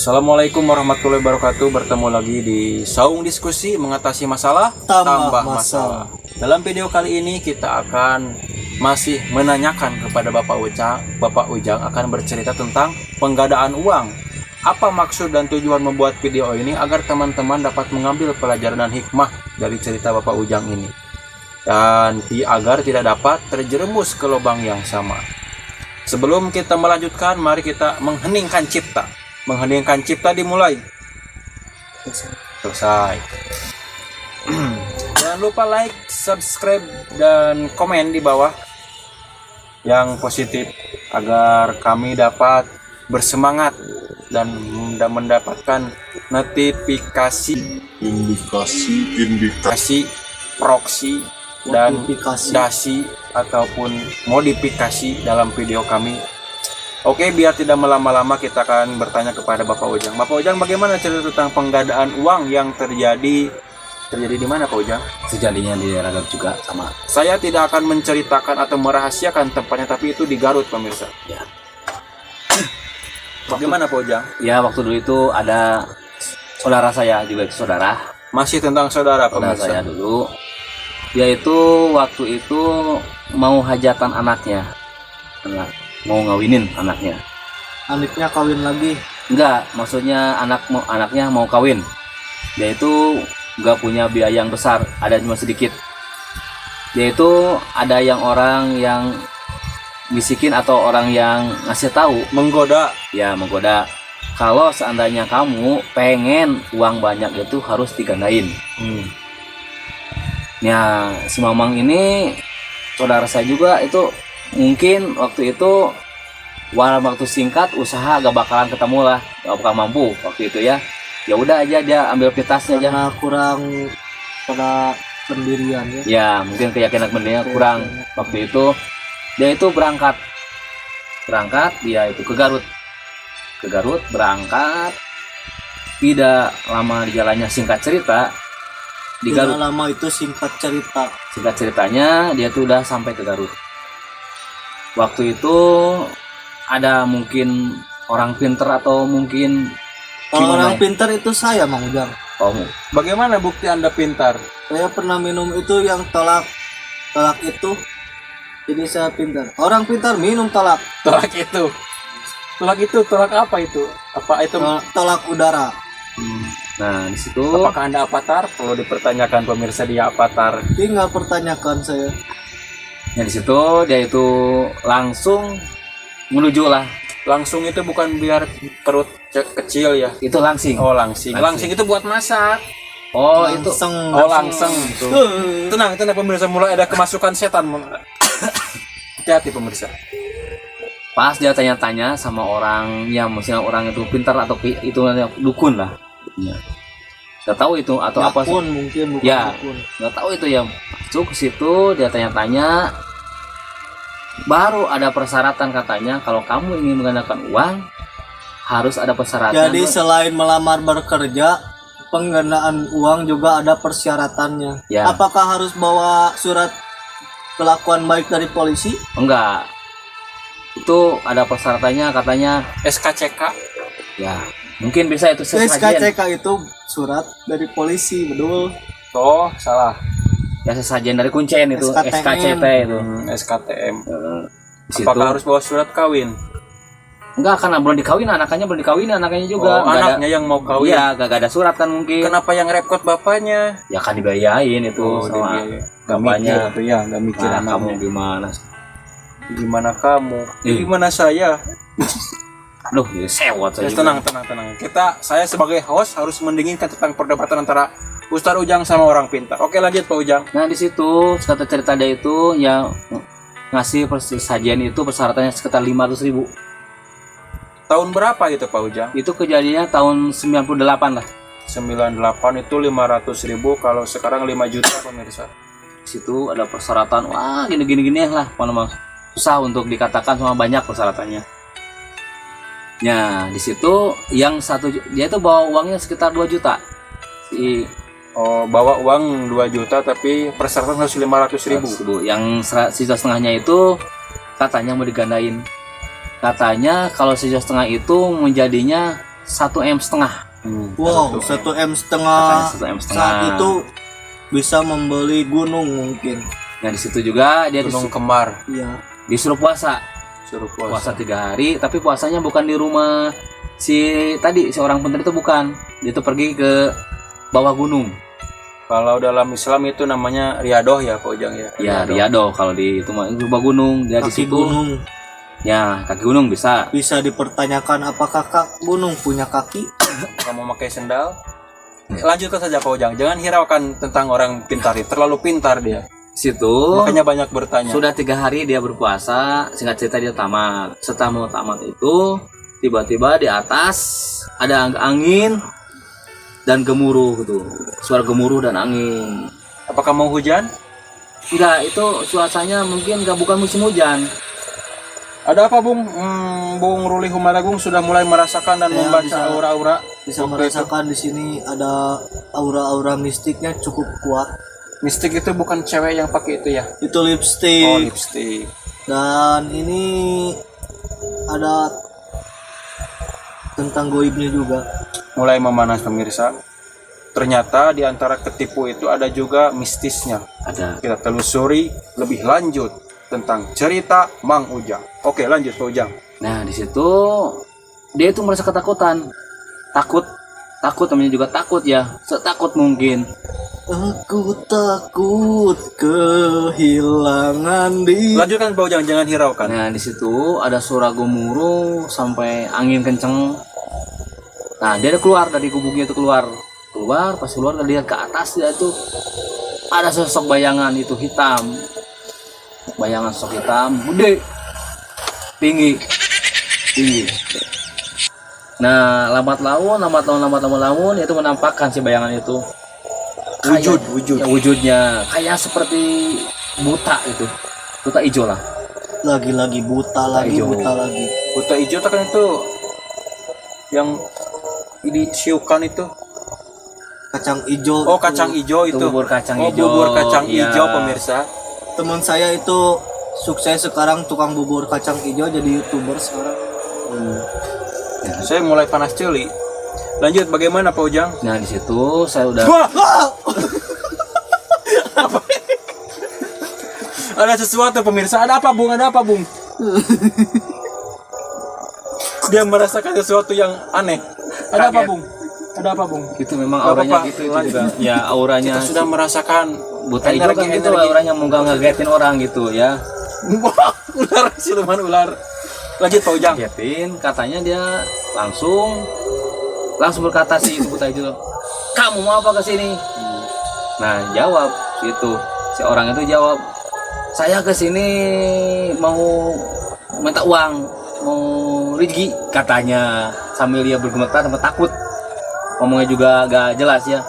Assalamualaikum warahmatullahi wabarakatuh. Bertemu lagi di Saung Diskusi Mengatasi Masalah Tambah Masalah. Dalam video kali ini kita akan masih menanyakan kepada Bapak Ujang. Bapak Ujang akan bercerita tentang penggadaan uang. Apa maksud dan tujuan membuat video ini agar teman-teman dapat mengambil pelajaran dan hikmah dari cerita Bapak Ujang ini, dan agar tidak dapat terjerumus ke lubang yang sama. Sebelum kita melanjutkan, mari kita mengheningkan cipta. Mengheningkan cipta dimulai. Selesai. Jangan lupa like, subscribe, dan komen di bawah yang positif agar kami dapat bersemangat dan mendapatkan notifikasi, indikasi, proksi, dan dasi ataupun modifikasi dalam video kami. Oke, biar tidak melama-lama kita akan bertanya kepada Bapak Ujang. Bapak Ujang, bagaimana cerita tentang penggadaan uang yang terjadi di mana, Pak Ujang? Terjadinya di Garut juga sama. Saya tidak akan menceritakan atau merahasiakan tempatnya, tapi itu di Garut, pemirsa. Ya. Bagaimana, Pak Ujang? Ya, waktu dulu itu ada saudara saya juga, itu saudara. Masih tentang saudara, pemirsa. Saya dulu. Yaitu waktu itu mau hajatan anaknya. Mau ngawinin anaknya. Anaknya kawin lagi? Enggak, maksudnya anaknya mau kawin. Dia itu enggak punya biaya yang besar, ada cuma sedikit. Dia itu ada yang orang yang bisikin atau orang yang ngasih tahu, menggoda. Ya, menggoda. Kalau seandainya kamu pengen uang banyak itu harus digandain. Ya, si Mamang ini saudara saya juga itu. Mungkin waktu itu waktu singkat usaha gak bakalan ketemu lah, gak bakal mampu waktu itu ya. Ya udah aja dia ambil pitasnya aja. Karena kurang pada pendirian ya. Ya mungkin keyakinan pendirian kurang. Waktu itu dia itu berangkat dia itu ke Garut berangkat. Tidak lama di jalannya, singkat cerita di Garut. Tidak lama itu singkat ceritanya dia tuh udah sampai ke Garut. Waktu itu ada mungkin orang pinter atau mungkin kalau orang pinter itu saya, Mang Ujang. Oh, bagaimana bukti Anda pintar? Saya pernah minum itu yang tolak itu, jadi saya pintar. Orang pintar minum tolak Tolak apa itu? Apa itu? Tolak udara. Nah di situ. Apakah Anda avatar? Kalau dipertanyakan pemirsa, dia avatar. Tinggal pertanyakan saya. Nah di situ dia itu langsung menuju lah. Langsung itu bukan biar perut kecil ya? Itu langsing. Oh, langsing itu buat masak. Oh langseng. Itu. Oh langseng. Tenang pemirsa, mulai ada kemasukan setan. Hati-hati pemirsa. Pas dia tanya-tanya sama orang yang maksudnya orang itu pintar atau itu dukun lah. Ya. Gak tahu itu atau ya, apa sih? Mungkin bukan ya. dukun. Gak tahu itu ya. Masuk ke situ dia tanya-tanya. Baru ada persyaratan katanya, kalau kamu ingin menggandakan uang harus ada persyaratan. Jadi selain melamar bekerja, penggandaan uang juga ada persyaratannya. Ya. Apakah harus bawa surat kelakuan baik dari polisi? Enggak. Itu ada persyaratannya katanya SKCK. Ya, mungkin bisa itu sesajen. SKCK itu surat dari polisi, betul. Oh, salah. Ya sesajen dari kuncen itu, SKCT itu. SKTM. Apakah harus bawa surat kawin? Enggak, karena belum dikawin, anaknya juga. Oh, anaknya yang mau kawin. Iya, gak ada surat kan mungkin. Kenapa yang repot bapaknya? Ya kan dibiayain itu sama bapaknya. Gak mikir kamu gimana? Gimana kamu? Gimana saya? Aduh, sewot saya. Tenang. Saya sebagai host harus mendinginkan tentang perdebatan antara Ustaz Ujang sama orang pintar. Oke, lanjut Pak Ujang. Nah di situ kata cerita dia itu yang ngasih persajian itu persyaratannya sekitar 500.000. Tahun berapa itu Pak Ujang? Itu kejadiannya tahun 98 lah. 98 itu 500.000, kalau sekarang 5 juta pemirsa. Di situ ada persyaratan, wah gini lah, memang susah untuk dikatakan, sama banyak persyaratannya. Nah di situ yang dia itu bawa uangnya sekitar 2 juta. Oh, bawa uang 2 juta tapi persyaratan harus 500.000. Yang sisa setengahnya itu katanya mau digandain. Katanya kalau 1,5 juta itu menjadinya 1,5 M. Wow, 1,5 M. Katanya 1,5 M. Saat itu bisa membeli gunung mungkin. Nah di situ juga dia Gunung Kembar. Iya. disuruh puasa. Suruh Puasa 3 hari, tapi puasanya bukan di rumah si orang pintar itu, bukan. Dia tuh pergi ke bawah gunung. Kalau dalam Islam itu namanya riadoh ya Pak Ujang ya. Ya riado kalau di itu mah bawah gunung. Dia di Kaki situ. gunung. Ya kaki gunung bisa. Bisa dipertanyakan apakah gunung punya kaki? Kamu memakai sendal. Lanjutkan saja Pak Ujang. Jangan hiraukan tentang orang pintar itu. Terlalu pintar dia. Situ Makanya banyak bertanya. sudah 3 hari dia berpuasa. Singkat cerita dia tamat. Setelah mau tamat itu tiba-tiba di atas ada angin dan gemuruh gitu. Suara gemuruh dan angin. Apakah mau hujan? Enggak, itu cuacanya mungkin bukan musim hujan. Ada apa Bung? Bung Ruli Humaragung sudah mulai merasakan dan Ya, membaca bisa. aura-aura. Bisa Waktu merasakan di sini ada aura-aura mistiknya cukup kuat. Mistik itu bukan cewek yang pakai itu ya? Itu Oh, lipstick. lipstick. Dan ini ada tentang goibnya juga. Mulai memanas pemirsa. Ternyata di antara ketipu itu ada juga mistisnya. Ada. Kita telusuri lebih lanjut tentang cerita Mang Ujang. Oke, lanjut Pak Ujang. Nah, di situ dia itu merasa ketakutan. Takut namanya juga takut ya. Setakut mungkin. Aku takut kehilangan diri. Lanjutkan Pak Ujang, jangan hiraukan. Nah, di situ ada suara gemuruh sampai angin kenceng. Nah, dia ada keluar dari gubuknya itu keluar, pas keluar dia lihat ke atas, dia itu ada sosok bayangan itu hitam. Bayangan sosok hitam gede, tinggi. Nah, lambat laun itu menampakkan si bayangan itu. Wujud. Ya, wujudnya kayak seperti buta itu. Buta hijau lah. Lagi-lagi buta lagi. Buta hijau kan itu yang ini siukan itu. Kacang hijau. Oh, kacang hijau itu. Bubur kacang Oh, hijau. bubur kacang Iya. hijau pemirsa. Teman saya itu sukses sekarang tukang bubur kacang hijau, jadi YouTuber sekarang. Saya mulai panas celi. Lanjut, bagaimana Pak Ujang? Nah, di situ saya udah Wah! Apa? Ada sesuatu pemirsa. Ada apa Bung? Dia merasakan sesuatu yang aneh. Ada apa Bung? itu memang Gak auranya apa-apa, gitu itu lanjut. juga. Ya, auranya Kita sudah merasakan buta hijau kan gitu auranya mau ngagetin orang gitu ya. Wah, ular, siluman ular. Lanjut Pak Ujang. Ngagetin, katanya dia langsung berkata si buta hijau, "Kamu mau apa ke sini?" Nah, jawab si orang itu jawab, "Saya ke sini mau minta uang, mau rezeki," katanya sambil dia bergemetar sama takut. Ngomongnya juga gak jelas ya.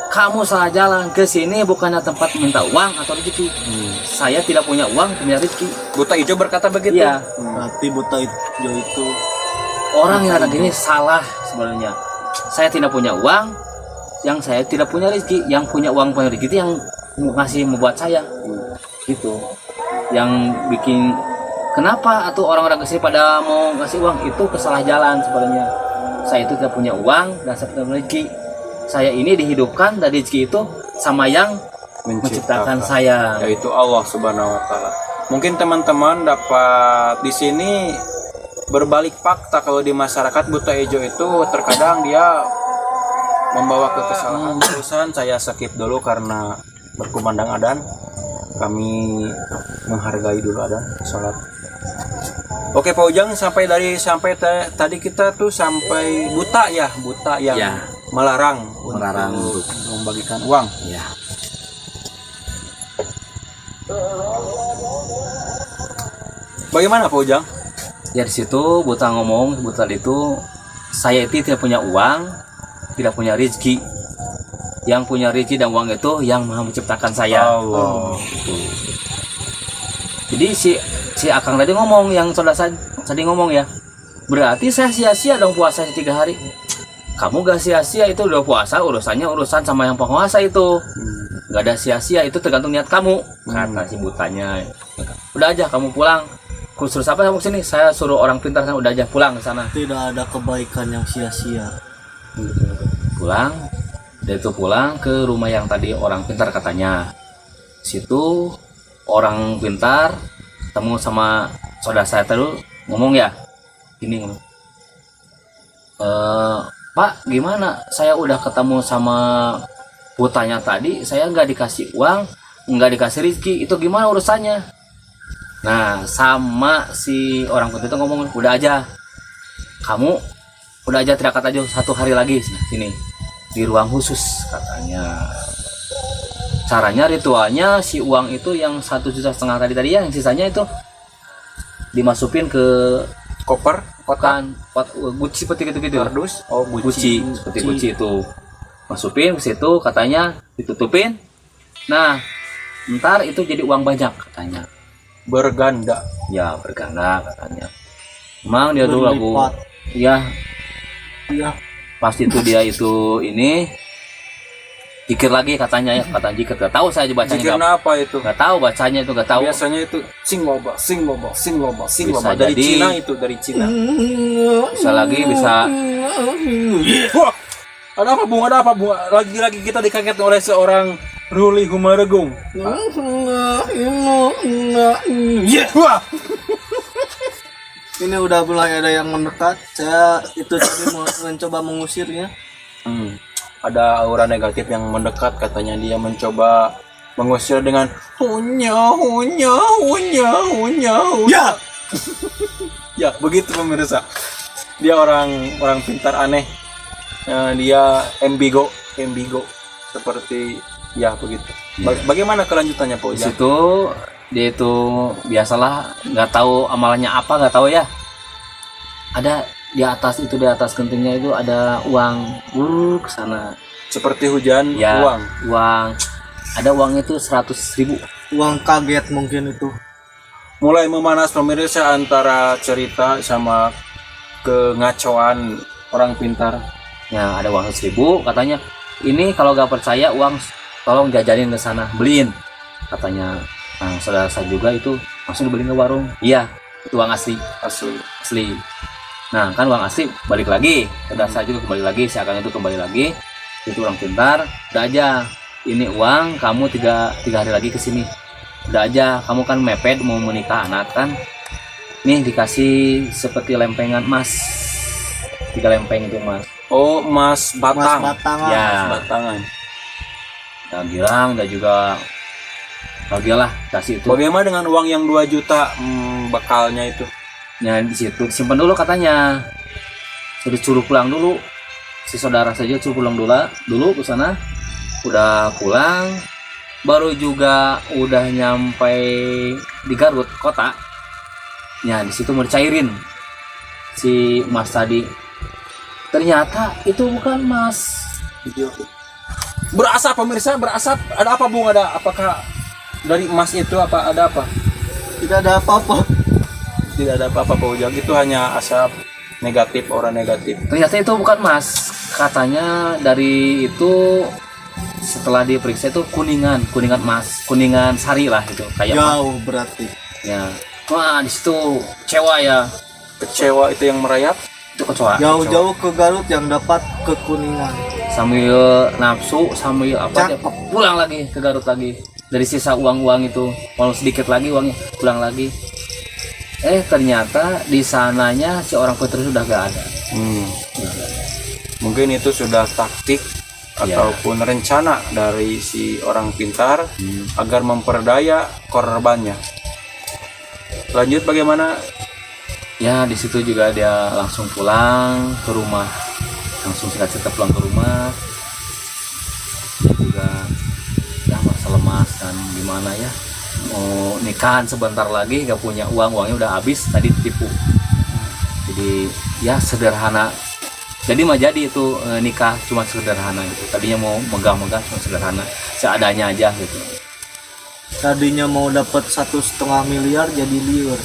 "Kamu salah jalan, ke sini bukannya tempat minta uang atau rezeki. Saya tidak punya uang, punya rezeki." Buta hijau berkata begitu. Iya. Berarti buta hijau itu Orang yang ada gini salah sebenarnya. Saya tidak punya uang, yang saya tidak punya rezeki. Yang punya uang punya rezeki itu yang membuat saya gitu. Yang bikin kenapa atau orang-orang kesini pada mau ngasih uang itu kesalah jalan sebenarnya. Saya itu tidak punya uang dan saya tidak punya rezeki. Saya ini dihidupkan dari rezeki itu sama yang menciptakan saya. Yaitu Allah Subhanahu wa taala. Mungkin teman-teman dapat di sini berbalik fakta kalau di masyarakat buta hijau itu terkadang dia membawa ke kesalahan. Terusan saya skip dulu karena berkumandang adzan. Kami menghargai dulu adzan salat. Oke Pak Ujang, sampai tadi kita tuh sampai buta yang Ya. melarang Melarang untuk membagikan uang. Ya. Bagaimana Pak Ujang? Ya di situ buta itu saya itu tidak punya uang, tidak punya rezeki. Yang punya rezeki dan uang itu yang Maha menciptakan saya. Allah. Gitu. Jadi si Akang tadi ngomong, yang saudara saya tadi ngomong ya, berarti saya sia-sia dong puasa 3 hari. Kamu gak sia-sia, itu udah puasa, urusannya urusan sama yang penguasa itu. Gak ada sia-sia, itu tergantung niat kamu, kata si butanya. Udah aja kamu pulang. Suruh siapa kamu sini? Saya suruh orang pintar sana, udah aja pulang ke sana. Tidak ada kebaikan yang sia-sia. Pulang, dia itu pulang ke rumah yang tadi orang pintar katanya. Situ orang pintar ketemu sama saudara saya dulu, ngomong ya, gini ngomong, Pak, gimana? Saya udah ketemu sama putanya tadi, saya nggak dikasih uang, nggak dikasih rezeki, itu gimana urusannya? Nah, sama si orang pintar itu ngomong, udah aja, kamu udah aja teriak aja 1 hari lagi sini di ruang khusus katanya. Caranya ritualnya si uang itu yang 1,5 juta tadi ya, yang sisanya itu dimasukin ke Koper, kotak guci seperti gitu kardus, oh guci seperti guci itu masukin ke situ, katanya ditutupin. Nah, ntar itu jadi uang banyak katanya, berganda. ya berganda katanya. Emang dia dulu aku Berlipat. ya Iya. pasti itu dia itu ini zikir lagi katanya ya, kata zikir gak tahu saya bacanya, Zikir apa itu? nggak tahu bacanya itu, nggak tahu. Biasanya itu sing loba, sing loba, sing loba, sing Bisa loba, dari jadi. Cina itu, dari Cina. Bisa lagi bisa Wah, ada apa Bung? Ada apa Bung? Lagi-lagi kita dikaget oleh seorang Ruli Humaregung. Wah, Ini udah mulai ada yang mendekat. Saya itu tadi mau mencoba mengusirnya. ada aura negatif yang mendekat, katanya dia mencoba mengusir dengan hunya. Ya. Ya, begitu pemirsa. Dia orang pintar aneh. Dia ambigo seperti ya begitu. Bagaimana kelanjutannya Pak di Ujang? situ. Dia itu biasalah, nggak tahu amalannya apa, nggak tahu ya. Ada di atas gentingnya itu ada uang ke sana. Seperti hujan Ya, uang. ada uang itu 100.000. Uang kaget mungkin itu. Mulai memanas pemirsa antara cerita sama kengacauan orang pintar. Ya, ada uang 100.000 katanya. Ini kalau nggak percaya uang, tolong jajanin ke sana, beliin katanya. Nah, saudara saya juga itu langsung dibeliin ke warung. Iya, itu uang asli. Asli. Nah, kan uang asli balik lagi. Saudara saya juga kembali lagi, si akang itu kembali lagi. Itu orang pintar, udah aja. Ini uang kamu tiga hari lagi ke sini. Udah aja, kamu kan mepet mau menikah anak kan. Nih dikasih seperti lempengan emas. 3 lempeng itu emas. Oh, emas batang. Mas batangan. Ya, Batangan. udah bilang, udah juga bagialah kasih itu. Bagaimana dengan uang yang 2 juta bekalnya itu? Ya di situ simpan dulu katanya. Suruh pulang dulu. Si saudara saja suruh pulang dulu ke sana. Udah pulang, baru juga udah nyampe di Garut kota. Ya di situ mau dicairin si emas tadi. Ternyata itu bukan emas. Berasap pemirsa, berasap. Ada apa Bung? Ada apakah dari emas itu apa ada apa? Tidak ada apa-apa. Tidak ada apa-apa Pak Ujang. Itu hanya asap negatif, aura negatif. Ternyata itu bukan emas. Katanya dari itu setelah diperiksa itu kuningan emas, kuningan sari lah itu kayak emas. Jauh berarti. Ya. Wah, di situ kecewa ya. Kecewa itu yang merayap. Itu kecewa. Jauh-jauh ke Garut yang dapat kekuningan. Sambil nafsu, sambil apa dia pulang lagi ke Garut lagi. Dari sisa uang-uang itu, walau sedikit lagi uangnya, pulang lagi. Ternyata di sananya si orang putri sudah gak ada. Mungkin itu sudah taktik Ya. ataupun rencana dari si orang pintar agar memperdaya korbannya. Lanjut bagaimana? Ya, di situ juga dia langsung pulang ke rumah. Langsung cerita pulang ke rumah. Dia juga ya merasa lemas dan gimana ya. Mau nikahan sebentar lagi, gak punya uangnya udah habis, tadi ditipu. Jadi ya sederhana. Jadi mah jadi itu nikah cuma sederhana gitu. Tadinya mau megah-megah cuma sederhana, seadanya aja gitu. Tadinya mau dapat 1,5 miliar jadi liur.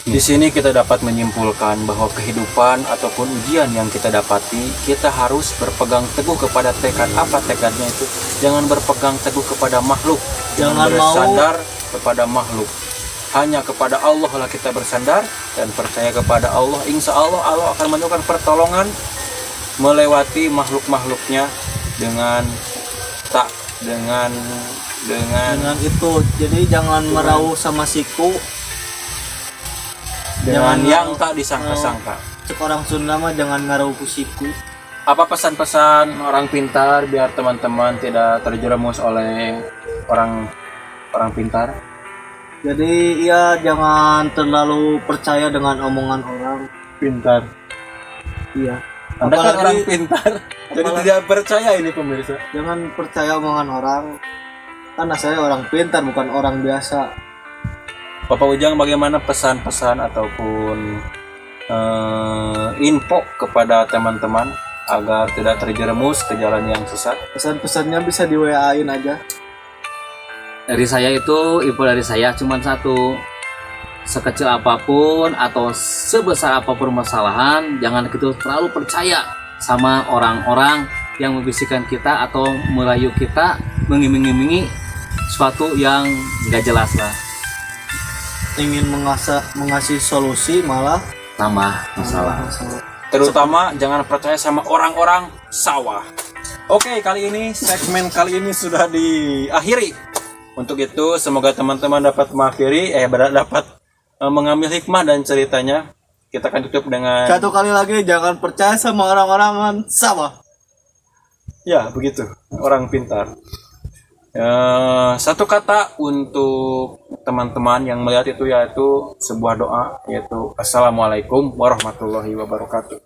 Di sini kita dapat menyimpulkan bahwa kehidupan ataupun ujian yang kita dapati, kita harus berpegang teguh kepada tekad. Apa tekadnya itu? Jangan berpegang teguh kepada makhluk, Jangan mau bersandar kepada makhluk. hanya kepada Allah lah kita bersandar dan percaya kepada Allah. Insya Allah Allah akan menurunkan pertolongan melewati makhluk-makhluknya dengan dengan itu. Jadi jangan merauh sama siku, jangan yang tak disangka-sangka. Cek orang Sunda mah jangan ngarau ku siku. Apa pesan-pesan orang pintar biar teman-teman tidak terjerumus oleh orang pintar? Jadi ya jangan terlalu percaya dengan omongan orang Pintar. iya. Anda kan Apalagi- orang pintar, jadi apalagi- tidak percaya ini pemirsa. Jangan percaya omongan orang, karena saya orang pintar bukan orang biasa. Bapak Ujang, bagaimana pesan-pesan ataupun info kepada teman-teman agar tidak terjerumus ke jalan yang sesat? Pesan-pesannya bisa di WA-in aja. Dari saya itu, info dari saya cuma satu. Sekecil apapun atau sebesar apapun permasalahan, jangan gitu terlalu percaya sama orang-orang yang membisikkan kita atau merayu kita, mengiming-imingi sesuatu yang nggak jelas lah, Ingin mengasih solusi malah tambah masalah. Terutama jangan percaya sama orang-orang sawah. Oke, kali ini segmen kali ini sudah diakhiri. Untuk itu semoga teman-teman dapat dapat mengambil hikmah dan ceritanya. Kita akan tutup dengan Satu kali lagi, jangan percaya sama orang-orang sawah. ya begitu, orang pintar. Satu kata untuk teman-teman yang melihat itu yaitu sebuah doa, yaitu Assalamualaikum warahmatullahi wabarakatuh.